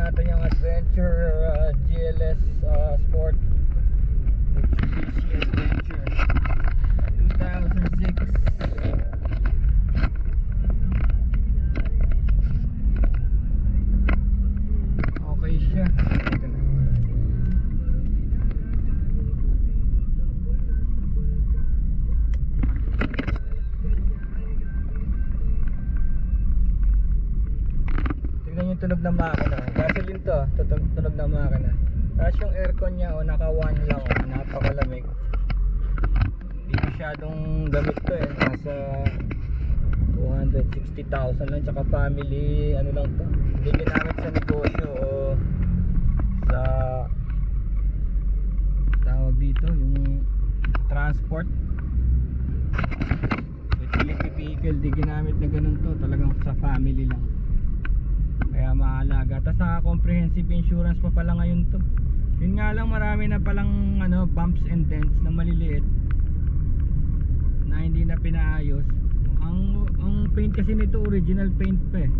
natin yung Adventure GLS Sport Mitsubishi Adventure 2006. Okay siya. Tingnan yung tunog ng makina. Gasoline to, tunog ng makina. Tapos yung aircon niya, naka 1 lang, napakalamig. Hindi masyadong gamit to eh. Nasa 260,000 lang, tsaka family, ano lang to. Hindi ginamit sa negosyo o sa tawag dito, yung transport. Utility vehicle, di ginamit na ganun to. Talagang sa family lang. Kaya maalaga. Tapos naka-comprehensive insurance pa pala ngayon to. Yun nga lang, marami na palang bumps and dents na maliliit na hindi na pinaayos. Ang paint kasi nito original paint pa eh.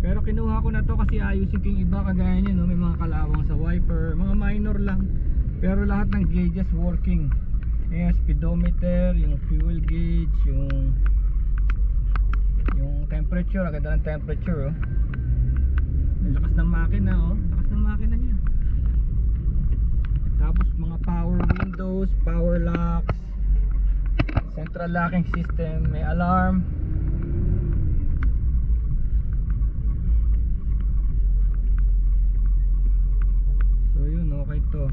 Pero kinuha ko na to kasi ayusin ko yung iba kagaya niya, no? May mga kalawang sa wiper, mga minor lang. Pero lahat ng gauges working. Ayan, speedometer, yung fuel gauge, yung temperature, agad ng temperature oh. Ang lakas ng makina oh, lakas ng makina niya. Tapos mga power windows, power locks, central locking system, may alarm. So yun, okay to.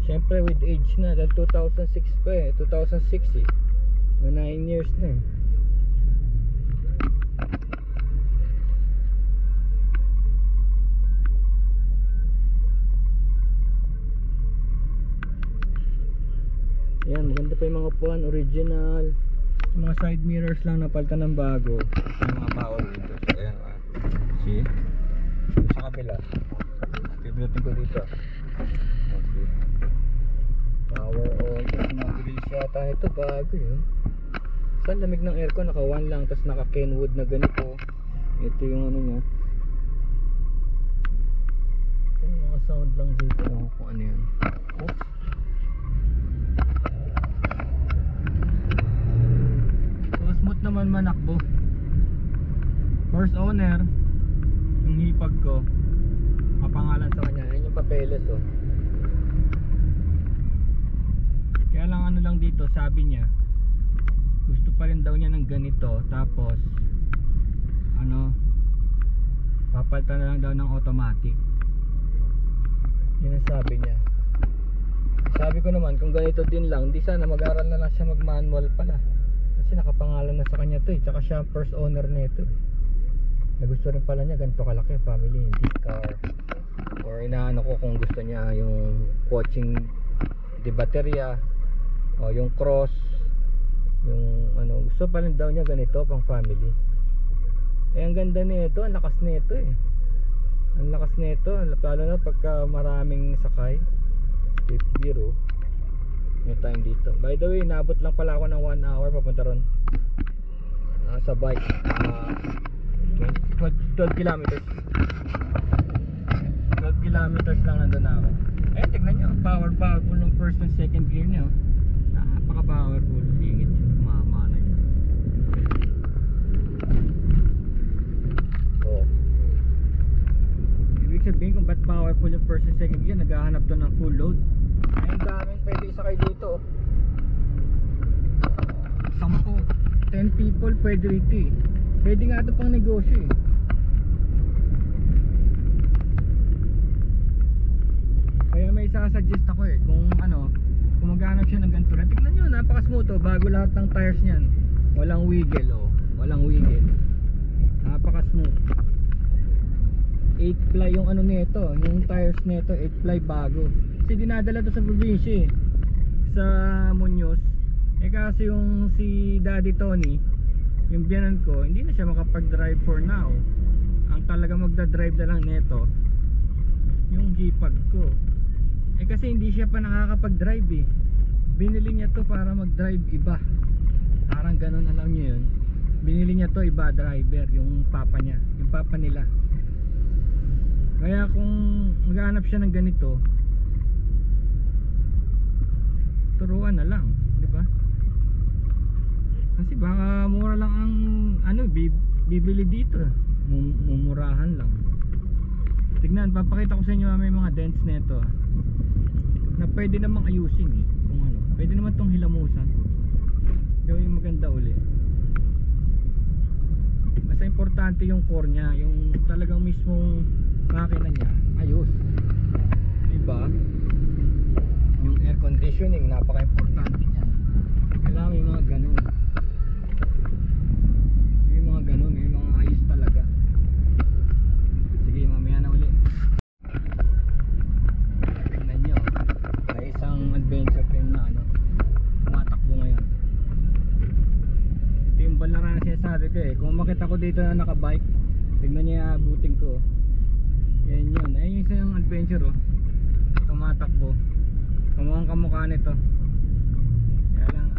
Syempre with age na, dahil 2006 pa eh, 2006 eh, 9 years na eh. Ayan, maganda pa yung mga puwan, original. Yung mga side mirrors lang napalitan ng bago. Yung mga power windows. Ayan, see? Yung sa kabila. Pipinutin ko dito. Okay. Power on. Tapos mabilis yata ito, bago yun. Saan lamig ng aircon? Naka 1 lang. Tapos naka Kenwood na ganito. Ito yung ano niya. Yung mga sound lang dito. Kung ano yun. Oops. Smooth naman manakbo. First owner, yung hipag ko, kapangalan sa kanya. Ayun yung papeles oh. Kaya lang ano lang dito, sabi niya gusto pa rin daw niya ng ganito. Tapos papalitan na lang daw ng automatic. Yun ang sabi niya. Sabi ko naman kung ganito din lang, di sana mag-aral na lang siya mag manual pala. Kasi nakapangalan na sa kanya to eh. Tsaka siya first owner nito. Nagusto rin pala niya ganito kalaki family, hindi car. Or inaano ko kung gusto niya yung coaching di baterya o yung cross, yung gusto pa rin daw niya ganito pang family. Eh ang ganda nito, ang lakas nito eh. Ang lakas nito, lalo na pagka maraming sakay. If zero may time dito. By the way, nabot lang pala ako ng 1 hour papunta ron sa bike. 12 kilometers 12 kilometers lang nandun ako. Eh, tignan nyo, powerful ng first and second gear nyo. Napaka powerful. Singit, mama na yun. Oh. Ibig sabihin kung ba't powerful yung first and second gear, naghahanap to ng full load. Ay, ang daming pwede isakay dito. 10 people pwede rito eh. Pwede nga ito pang negosyo eh. Kaya may isasuggest ako eh. Kung kung maghanap siya ng ganito na, tignan nyo, napaka-smooth oh. Bago lahat ng tires niyan. Walang wiggle oh. Walang wiggle. Napaka-smooth. 8-ply yung nito. Yung tires nito 8-ply bago. Kasi dinadala to sa probinsya eh, sa Muñoz. Eh kasi yung si Daddy Tony, yung biyanan ko, hindi na siya makapag-drive for now. Ang talaga magda-drive na lang nito yung hipag ko. Eh kasi hindi siya pa nakakapag-drive eh. Binili niya to para mag-drive iba. Parang ganun, alam niyo yun. Binili niya to iba driver, yung papa niya, yung papa nila. Kaya kung maghahanap siya ng ganito, turuan na lang, di ba? Kasi baka mura lang ang bibili dito. Mumurahan lang. Tignan, papakita ko sa inyo may mga dents nito na pwede namang ayusin eh. Kung ano, pwede naman tong hilamusan, gawing maganda uli. Basta importante yung core niya, yung talagang mismong makina niya ayos, diba? Yung air conditioning, napaka-importante niyan. Kailangan may mga ganun, may mga ayos talaga. Sige, mamaya na uli. Tingnan nyo, may isang adventure film na tumatakbo ngayon. Ito yung balaran na sinasabi ko eh. Kung makita ko dito na nakabike, tignan nyo yung abutin ko. Yan yun, ayun yung isang adventure tumatakbo. Kamukhang kamukha nito. Kaya lang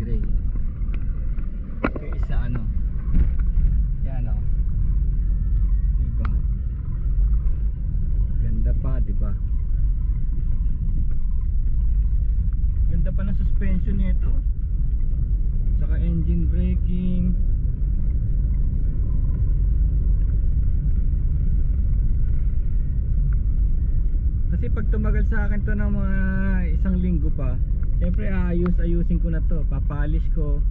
gray. Yung isa yan diba? Ganda pa, diba? Ganda pa ng suspension nito. Tsaka engine braking. Kasi pag tumagal sa akin to ng mga isang linggo pa, syempre ayusin ko na to, papalish ko,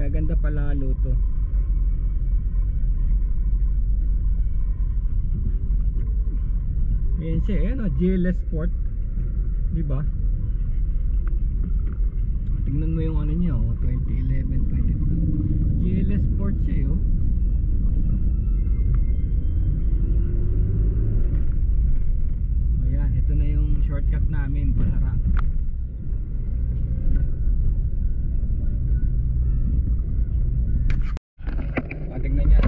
gaganda pa lalo to. Yan siya, GLS Sport, diba? Tingnan mo yung niya 2011, 22 GLS Sport siya ayan, ito na yung shortcut namin, Balara. Tingnan niya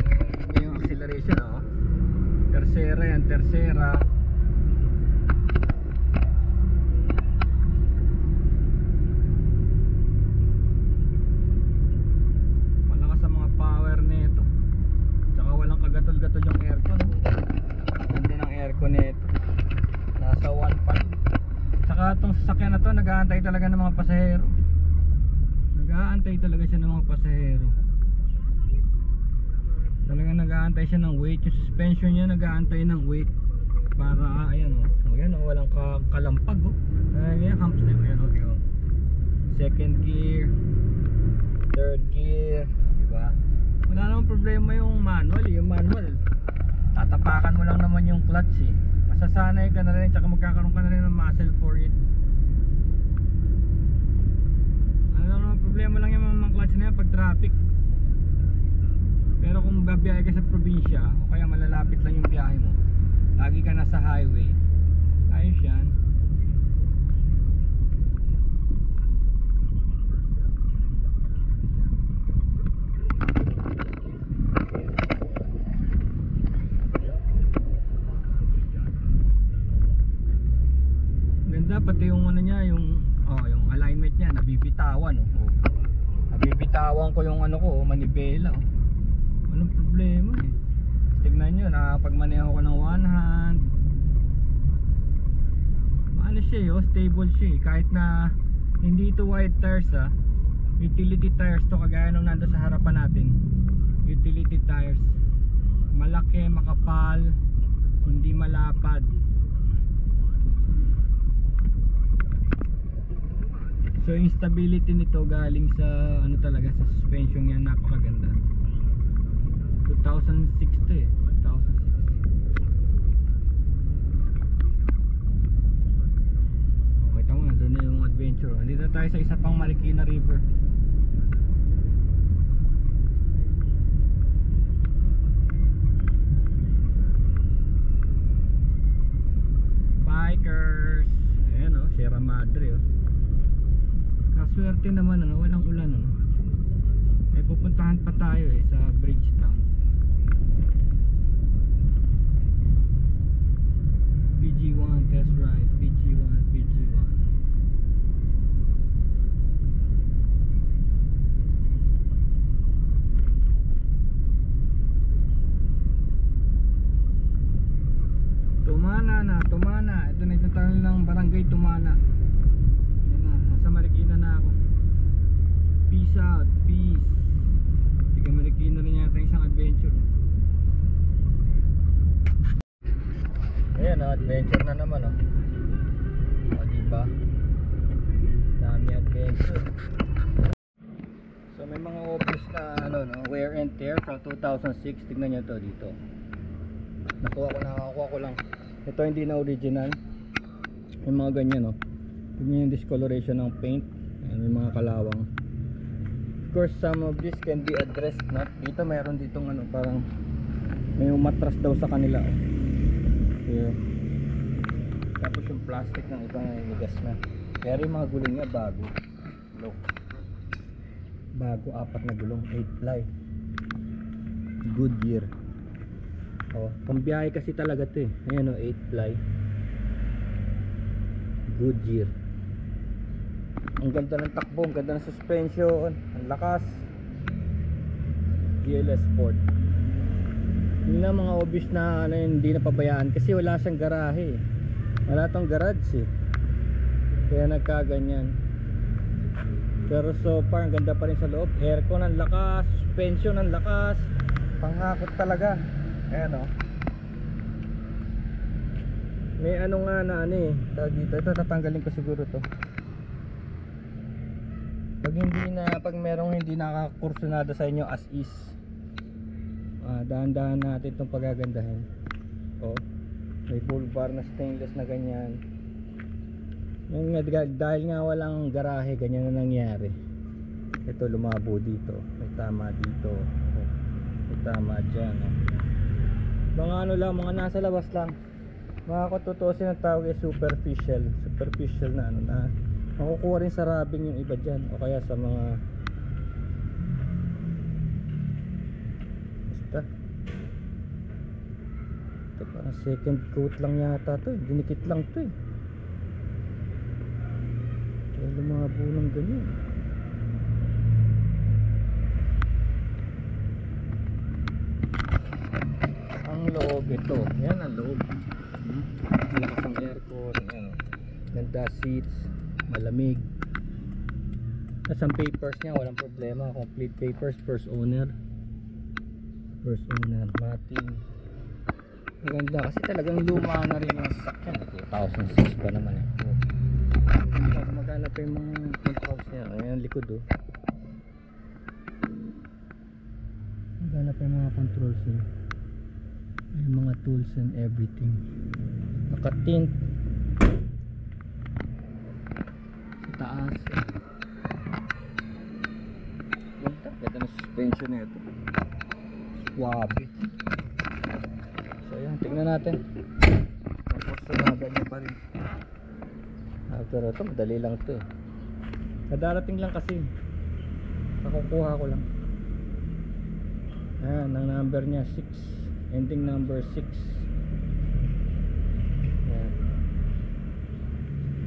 yung acceleration tercera yan, tercera. Malakas ang mga power nito. Tsaka walang kagatol-gatol yung aircon. Ganda ng aircon nito. Nasa 1.5. Tsaka itong sasakyan na to, nag-aantay talaga ng mga pasahero. Nag-aantay talaga siya ng mga pasahero. Talagang nag-aantay siya ng weight. Yung suspension niya nag-aantay ng weight. Para ayan walang kalampag ayan, humps na yun, second gear, third gear, diba? Wala namang problema yung manual. Yung manual, tatapakan mo lang naman yung clutch masasanay ka na rin, tsaka magkakaroon ka na rin ng muscle for it. Ano namang problema lang yung mga clutch na yan pag traffic. Pero kung babiyahe ka sa probinsya o kaya malalapit lang yung biyahe mo, lagi ka nasa highway, ayos yan. Ganda pati yung niya, yung alignment niya, nabibitawan nabibitawan ko yung ko, manibela Walang problema Tignan nyo, nakapagmaneho ko ng one hand. Siya stable siya kahit na hindi ito wide tires utility tires to, kagaya nung nando sa harapan natin. Utility tires, malaki, makapal, hindi malapad. So yung stability nito galing sa talaga sa suspension niya, napakaganda. 2006 to 2006. Okay, tama, doon na yung adventure. Dito tayo sa isa pang Marikina River. Bikers. Ayan Sierra Madre Kaswerte naman walang ulan May pupuntahan pa tayo sa Bridgetown. PG1 test ride, PG1. Ito Tumana. Ito na yung tunnel ng Barangay Tumana. Ayan na, nasa Marikina na ako. Peace out, peace. Tiga Marikina rin yata yung isang adventure. Ayan o, adventure na naman o. O diba? Dami adventure. So may mga office na ano no, wear and tear from 2006. Tignan nyo to dito. Nakakuha ko lang. Ito hindi na original. May mga ganyan no. Tignan yung discoloration ng paint. Ayan, may mga kalawang. Of course some of this can be addressed not. Dito mayroon ditong ano, parang may umatras daw sa kanila oh. Here. Tapos yung plastic ng iba na inigas na. Pero yung mga gulong niya bago. Look. Bago, 4 na gulong, 8 ply. Goodyear. Oh, pambiyahe kasi talaga 'to eh. Ayan oh, 8 ply. Goodyear. Ang ganda ng takbo, ang ganda ng suspension, ang lakas. GLS Sport. Yun na mga obvious na ano, hindi napabayaan kasi wala siyang garahe. Wala tong garage eh. Kaya nagkaganyan. Pero so far ang ganda pa rin sa loob. Aircon ang lakas, suspension ang lakas. Panghakot talaga. Ayan o. May ano nga na ano eh, tawag dito. Ito tatanggalin ko siguro to. Pag merong hindi nakakursunada sa inyo as is, dahan-dahan natin itong pagagandahin. O, may full bar na stainless na ganyan. Yung, dahil nga walang garahe, ganyan na nangyari. Ito lumabo dito, may tama dito, may tama dyan o. Mga ano lang, mga nasa labas lang. Mga kututusin ang tawag ay superficial na ano na makukuha rin sa rubbing yung iba dyan o kaya sa mga basta ito parang second coat lang yata to eh. Dinikit lang to eh. Kaya lumabo ng ganyan. Ang loob ito, yan ang loob. Malakas ang aircon, ano, ganda seats, malamig. At ang papers niya walang problema, complete papers, first owner, mating. Maganda kasi talagang luma na rin yung sasakyan, 2006 pa naman eh. Tapos maghanap pa yung mga controls niya, ayan likod oh. Maghanap pa yung mga controls niya, yung mga tools and everything. Naka-tint sa taas. Ganda na suspension na ito. Swabe. So yan, tingnan natin. Tapos sumaga niya pa rin. Pero ito madali lang ito eh. Kadarating lang kasi. Nakukuha ko lang. Ayan, ang number niya 6, ending number 6. Ayan.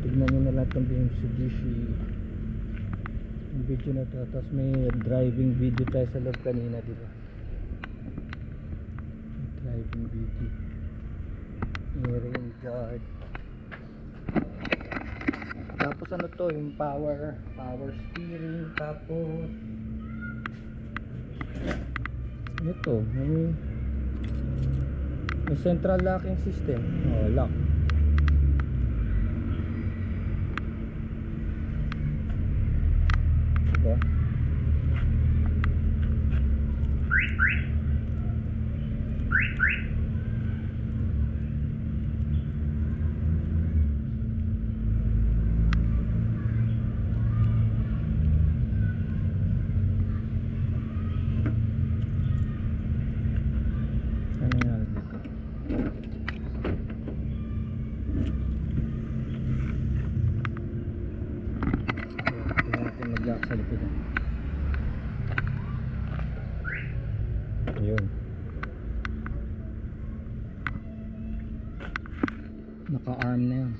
Tignan nyo na lang itong Mitsubishi yung video na ito. Tapos may driving video tayo sa loob kanina, diba? Driving video, rain guard. Tapos ano to, yung power steering. Tapos ito may central locking system. Oh, lock. Diba? Sa likod. Ayun. Naka-arm na yan.